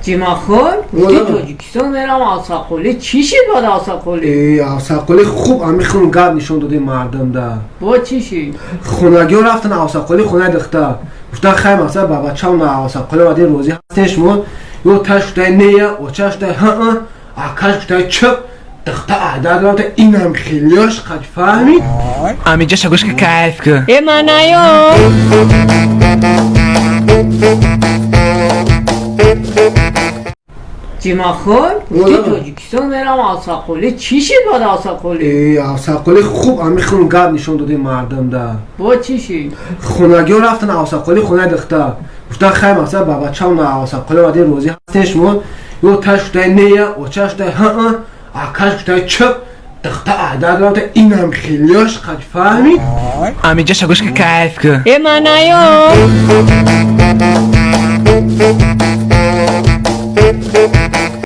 جیماخون گفتی تاجیکستان میرم آساقلی چی شد بعد آساقلی؟ آساقلی خوب امیخون گرد نشون داده مردم ده با چی شد؟ خونگی ها رفتن آساقلی خونه دختر گفتن خیلی مثلا با بچه هم آساقلی وادی روزی هستش مون یو تش گفته نیه و چه گفته ها آکش گفته چپ دختر عدد رفته این هم خیلیاش قد فهمید امی جا شگوش که کیف که ای من آیا جیماخون گفتی تاجیکستان میرم آساقلی چی شد بعد آساقلی؟ آساقلی خوب امیخون گرد نشون داده مردم ده با چی شد؟ خونگی ها رفتن آساقلی خونه دختر گفتن خیلی مثلا با بچه هم آساقلی وادی روزی هستش مون یو تش گفته نیه و چه گفته ها آکش گفته چپ دختر عدد رفته این هم خیلیاش قد فهمید امی جا شگوش که کیف که ای من آیا